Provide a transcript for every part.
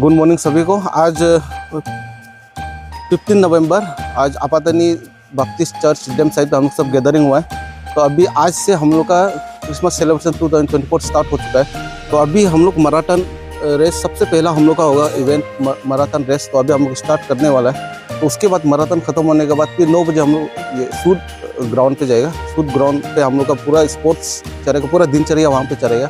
Good morning सभी को। आज 15 नवंबर, आज आपातनी बप्तिस्ट चर्च डैम साइड पे हम लोग सब गैदरिंग हुआ है। तो अभी आज से हम लोग का क्रिसमस सेलिब्रेशन 2024 स्टार्ट हो चुका है। तो अभी हम लोग मैराथन रेस सबसे पहला हम लोग का होगा इवेंट मैराथन रेस। तो अभी हम लोग स्टार्ट करने वाला है। तो उसके बाद मैराथन ख़त्म होने के बाद फिर 9 बजे हम लोग ये सूद ग्राउंड पे जाएगा। सूद ग्राउंड पे हम लोग का पूरा स्पोर्ट्स चलेगा, पूरा दिनचर्या वहाँ पे चलेगा।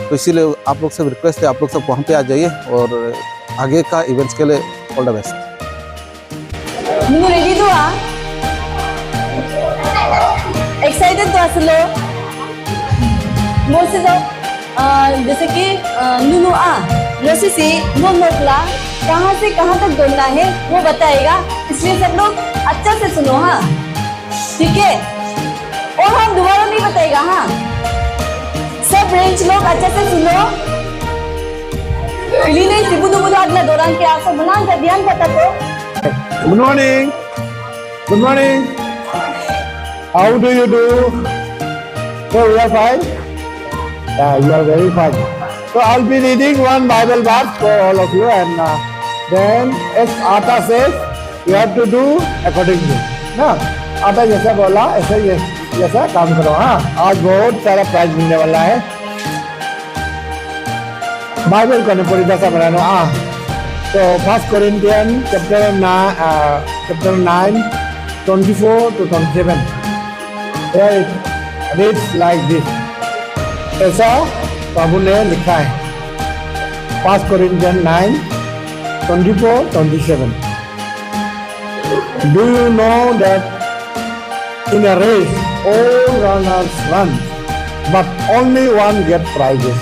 तो इसीलिए आप लोग से रिक्वेस्ट है, आप लोग सब वहाँ पे आ जाइए और आगे का इवेंट्स के लिए all the best. Nunu ready tu ah? Excited tu aslo? बोल से तो जैसे कि नूनू रस्सी से मोकला कहाँ से कहाँ तक दौड़ना है वो बताएगा, इसलिए सब लोग अच्छा से सुनो। हाँ ठीक है, और हम दोबारा नहीं बताएगा। हाँ सब रेंज लोग अच्छा से सुनो। ini nih si budu-budu adalah dorang ke asal menang kadian kata tu. Good morning. Good morning. How do you do? So you are fine? Yeah, you are very fine. So I'll be reading one Bible verse for all of you, and then as Ata says, you have to do accordingly. ना आटा जैसा बोला ऐसा जैसा काम करो। हाँ, आज बहुत सारा प्राइज मिलने वाला है। बाइबल को पूरी दशा बनाना। तो 1 Corinthians chapter 9 24 to 27, there it reads like this। ऐसा प्रभु ने लिखा है 1 Corinthians 9 24 27। Do you know that in a race all runners run, but only one gets prizes?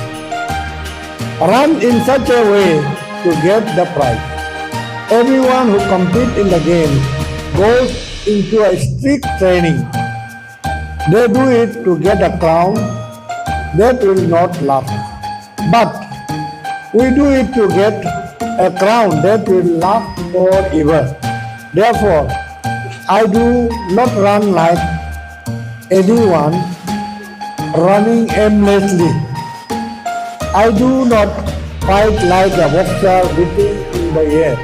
Run in such a way to get the prize. Everyone who competes in the game goes into a strict training. They do it to get a crown that will not last, but we do it to get a crown that will last forever. Therefore, I do not run like anyone running aimlessly. I do not fight like a boxer beating in the air.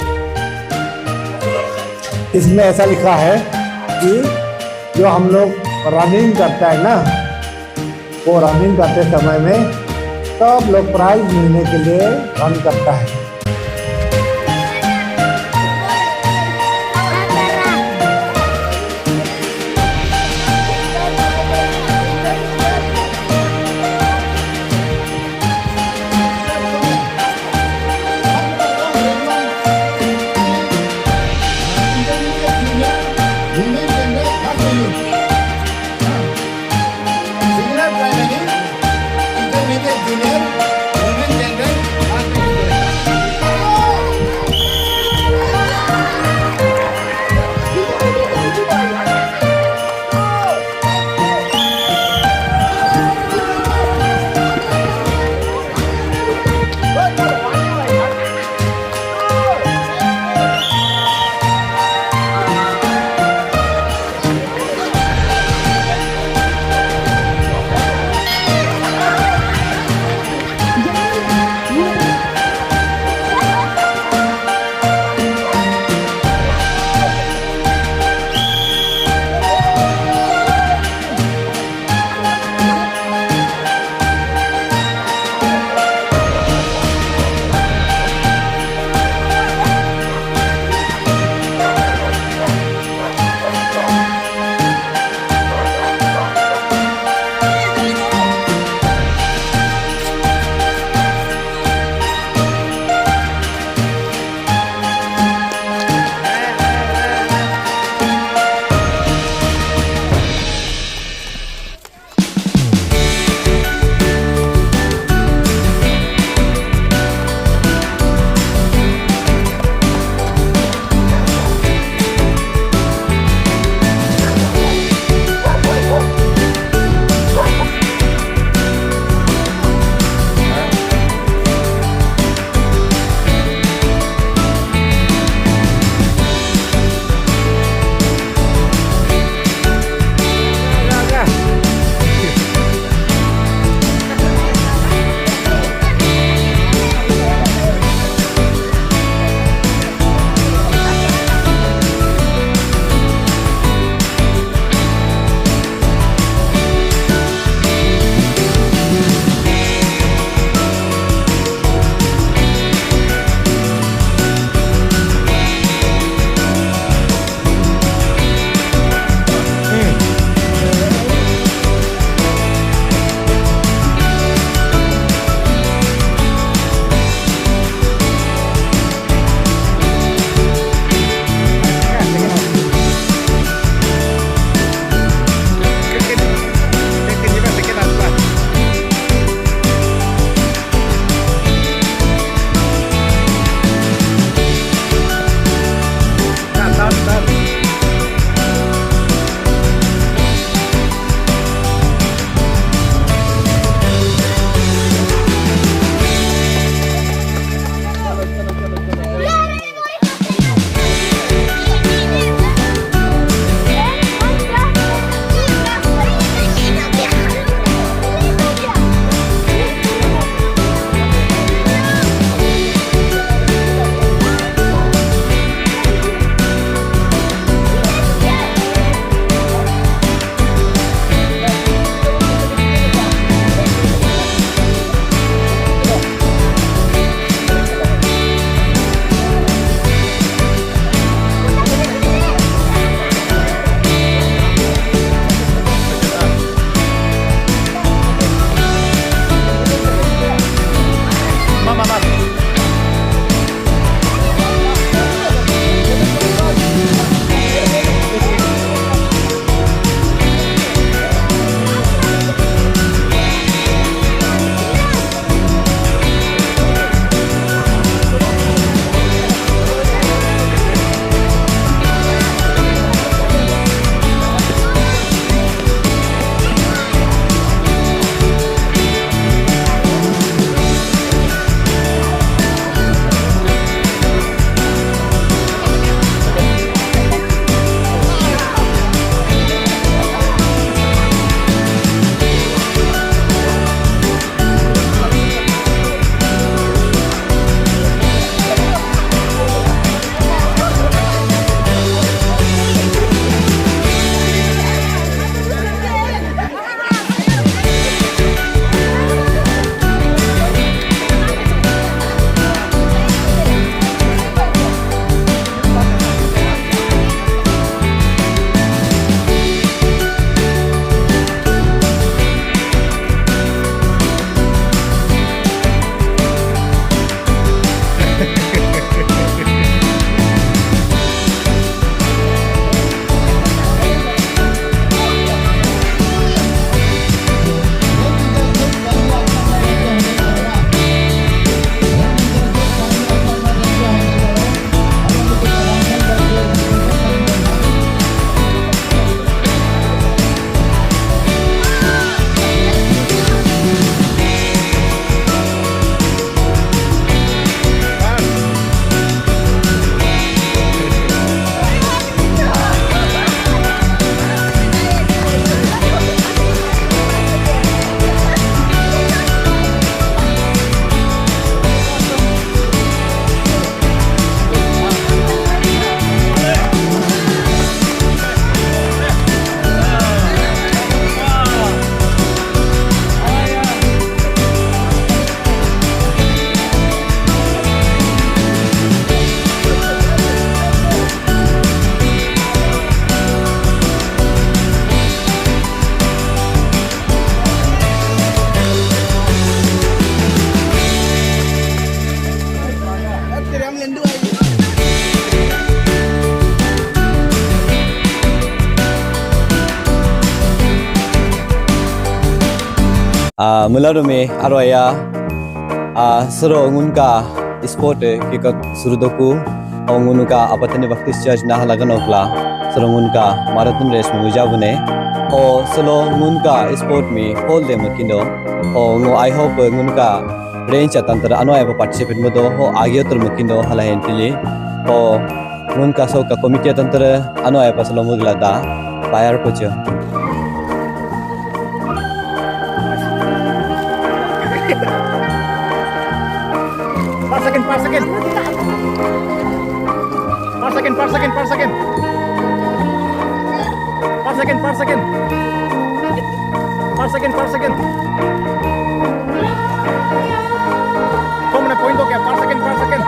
इसमें ऐसा लिखा है कि जो हम लोग running करता है ना, वो रनिंग करते समय में सब लोग प्राइज मिलने के लिए रन करता है। Mularumi arwaya sero ngunka sport kika surudoku ngunka apatani Baptist Church nahalaganokla sero ngunka marathon race mujabune o selo ngunka sport mi hold them kindo o ngo I hope ngunka range atantara ano ay participate mo do ho agyotor mo kindo halahen tili o ngunka so ka committee atantara ano ay pasalo muglada bayar pocho 5 second. 5 second. 5 second. 5 second. 5 second. 5 second. 5 second. 5 second. 5 second. Como na point okay. 5 second. 5 second.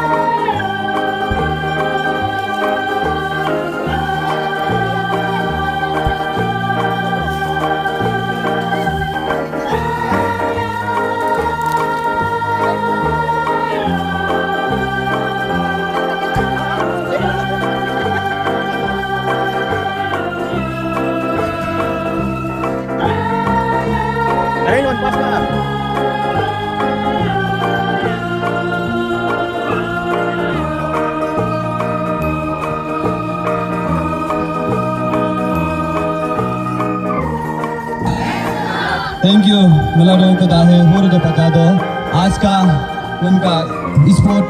Thank you Melado ko dahe huru do pagado आज का उनका sport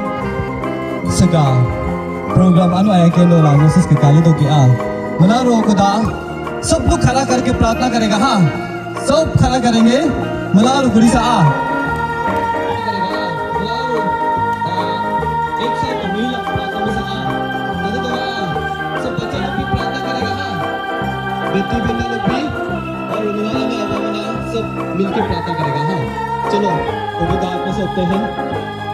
सका programme अनु आया के लो लानोसिस के काली तो किया मलारो को दा सब लोग खड़ा करके प्रार्थना करेगा हाँ सब खड़ा करेंगे मलारो गुड़ी सा मलारो एक साथ मिल प्रार्थना में सा तब तो सब बच्चे लोग भी प्रार्थना करेगा हाँ बेटी बेटा लोग भी और उन्होंने सब मिलके प्रार्थना करेगा हाँ चलो उनका आपको सकते हैं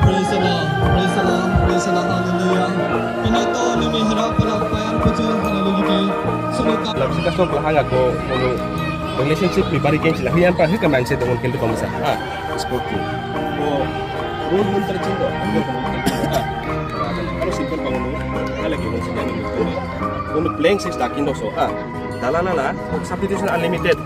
praise the Lord praise the Lord praise the Lord hallelujah pinato ni may harap para payar pujo hallelujah ke sunuka lalu kita sok lahang aku kalau relationship pribadi kan sila hian pa hika mindset dengan kintu komisa sport tu role mun tercinta kalau simple bangun kalau kita sini ni untuk playing six dakin doso dalana lah substitution unlimited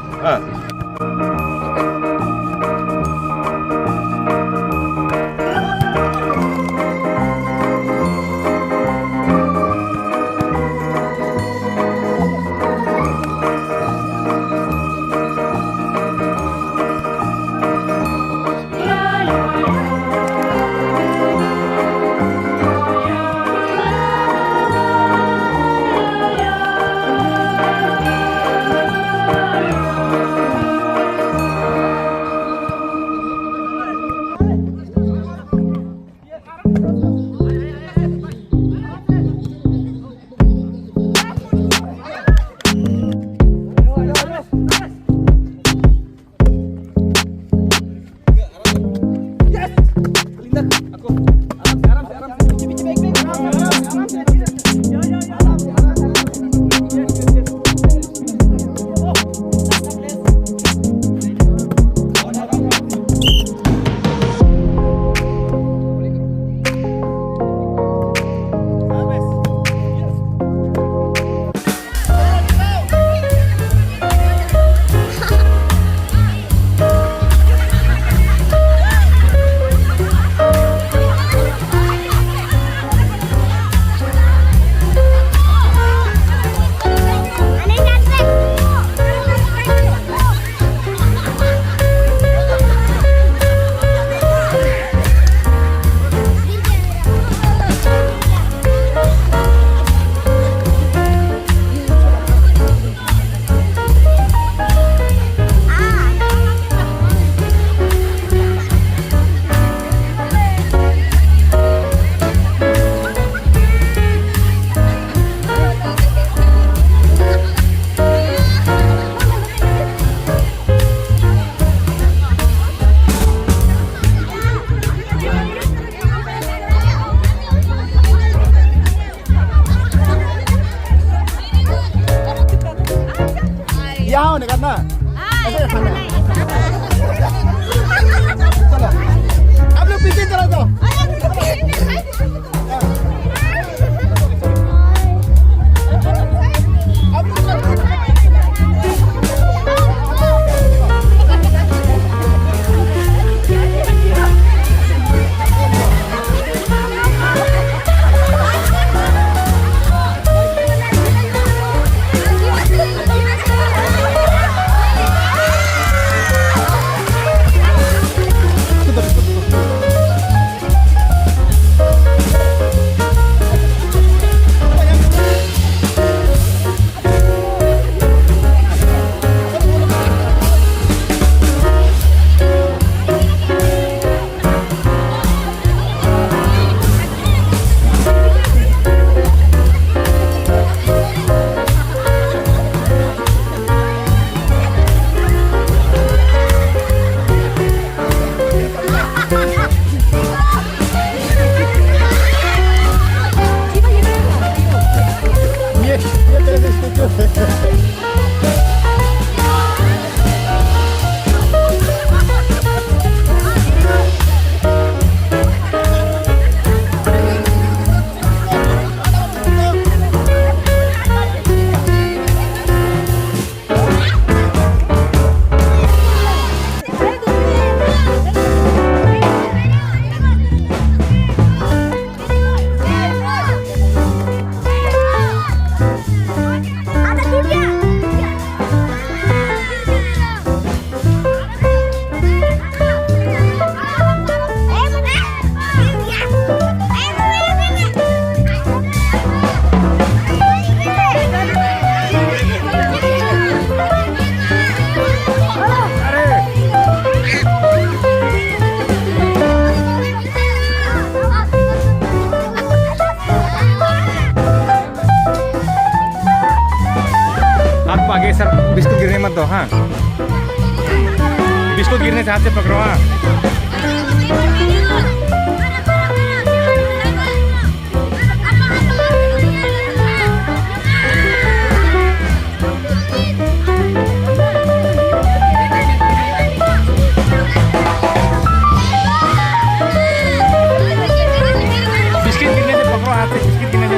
Yao nih karena. आप लोग पीछे चला जाओ. आपको आगे sir biscuit गिरने मत दो, हाँ बिस्कुट गिरने से हाथ से पकड़ो, हाँ बिस्किट गिरने से पकड़ो हाथ से, बिस्किट गिरने से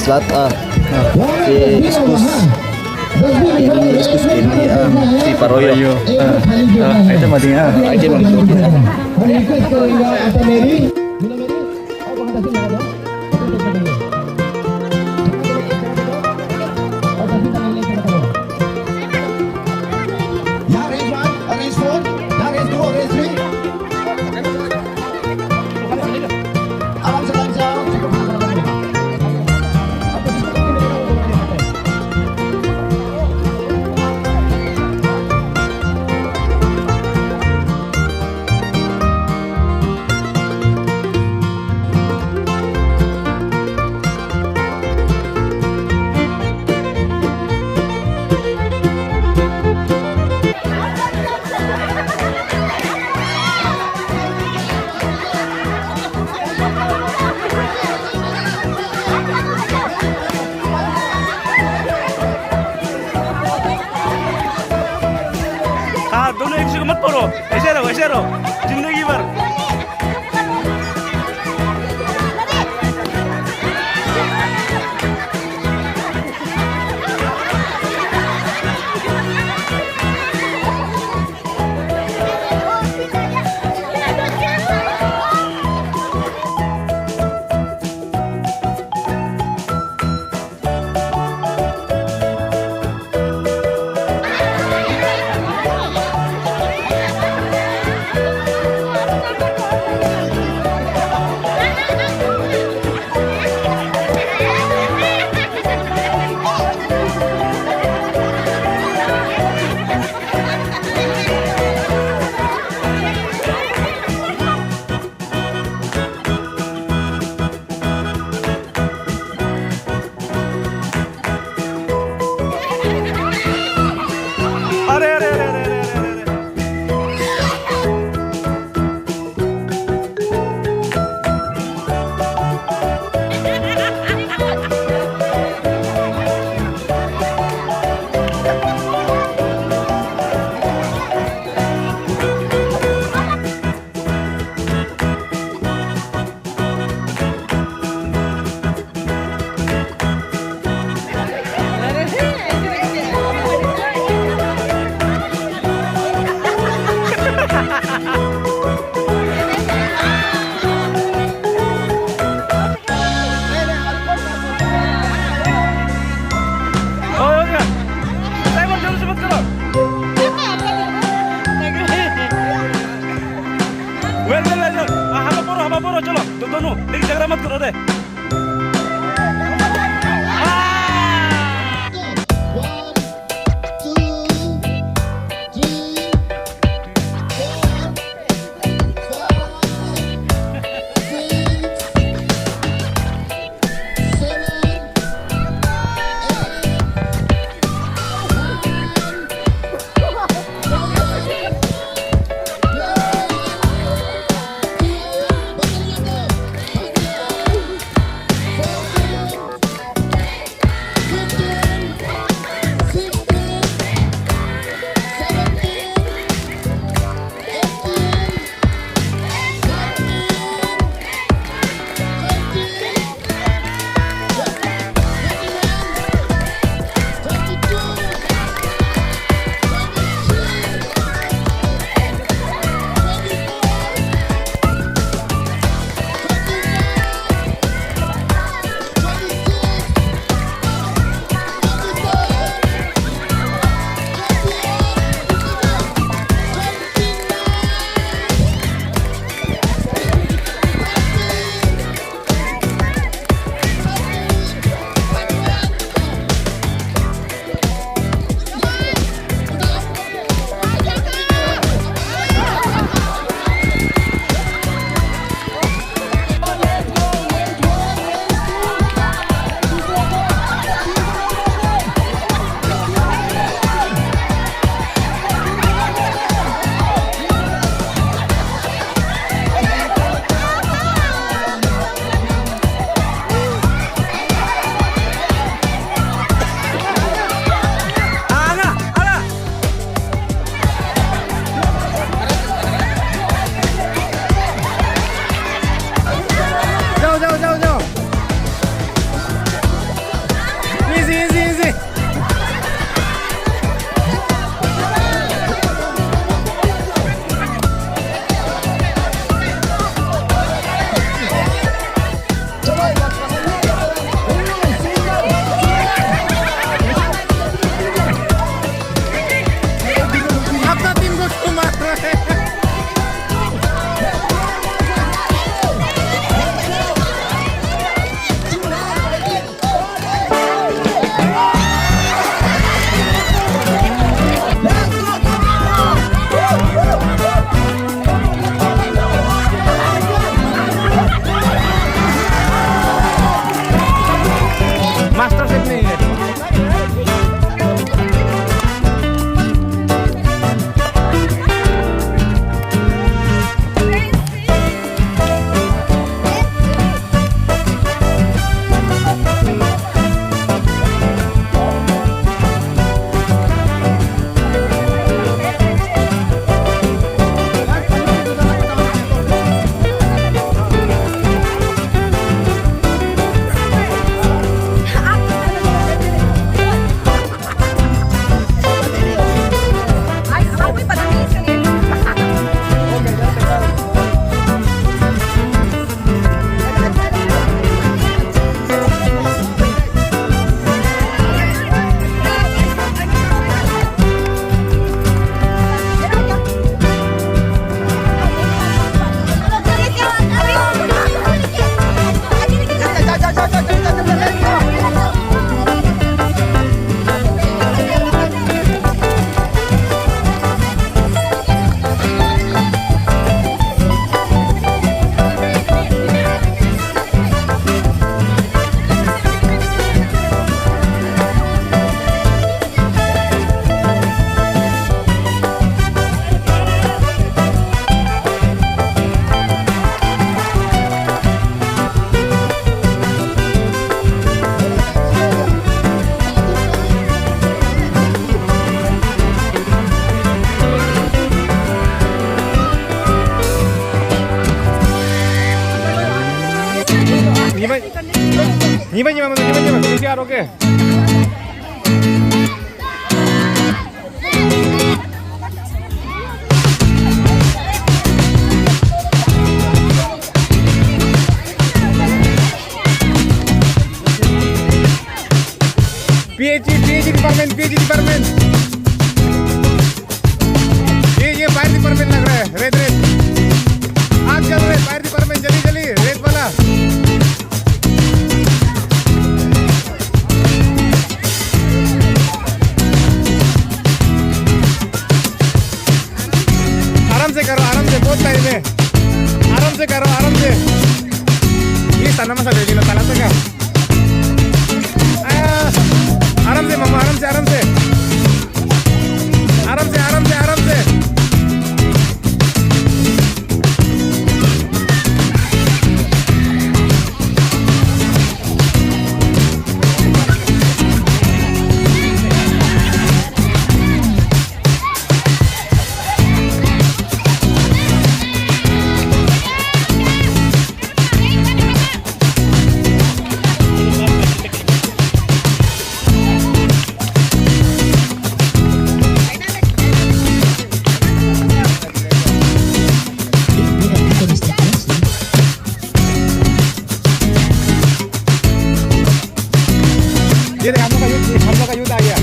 Slat si Iskus ini Iskus ini si Paroyo Itu mati ah. aja malu हाँ दोनों एक दूसरे को मत पढ़ो, ऐसे रहो जिंदगी भर। Nyimak, PCR, okay. PhD department. ये फायर डिपार्टमेंट लग रहा है, रेत आग चल रहा है, फायर डिपार्टमेंट जल्दी रेत वाला। आराम से करो, बहुत टाइम है, आराम से करो, ये tanah masa dari tanah tengah। आराम से मामा, आराम से। ये देख, हम लोग का युद्ध आ गया।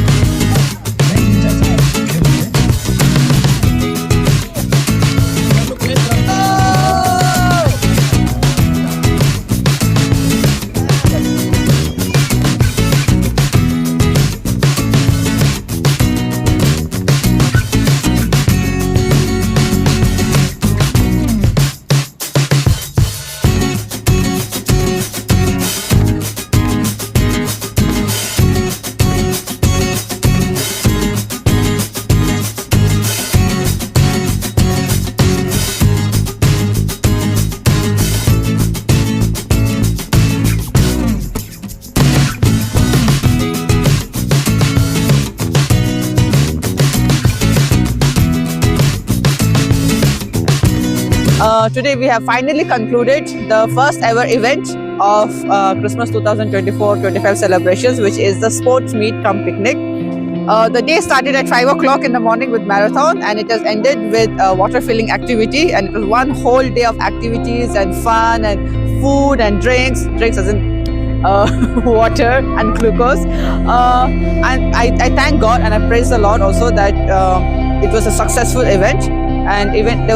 Today we have finally concluded the first ever event of Christmas 2024-25 celebrations, which is the sports meet cum picnic. The day started at 5 o'clock in the morning with marathon, and it has ended with a water filling activity, and it was one whole day of activities and fun and food and drinks as in water and glucose. And I thank God and I praise the Lord also that it was a successful event, and even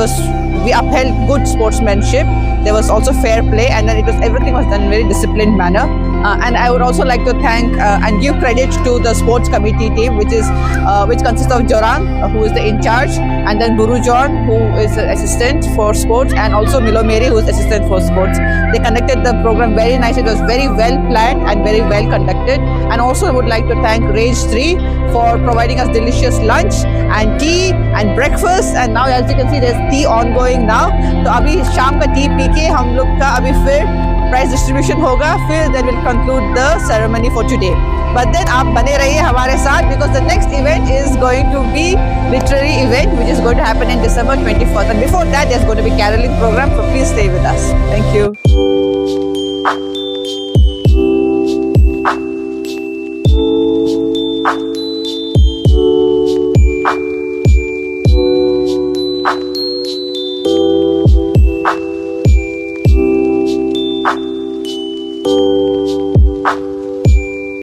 we upheld good sportsmanship. There was also fair play, and then everything was done in a very disciplined manner. And I would also like to thank and give credit to the sports committee team, which consists of Joran, who is the in charge, and then Guru John, who is the assistant for sports, and also Milo Mary, who is assistant for sports. They conducted the program very nicely. It was very well planned and very well conducted. And also I would like to thank Range 3 for providing us delicious lunch and tea and breakfast. And now as you can see, there's tea ongoing now. So अभी शाम का tea P के हम लोग का अभी फिर prize distribution होगा, फिर then we'll conclude the ceremony for today. But then आप बने रहिए हमारे साथ, because the next event is going to be literary event, which is going to happen in December 21st. And before that, there's going to be caroling program, so please stay with us. Thank you.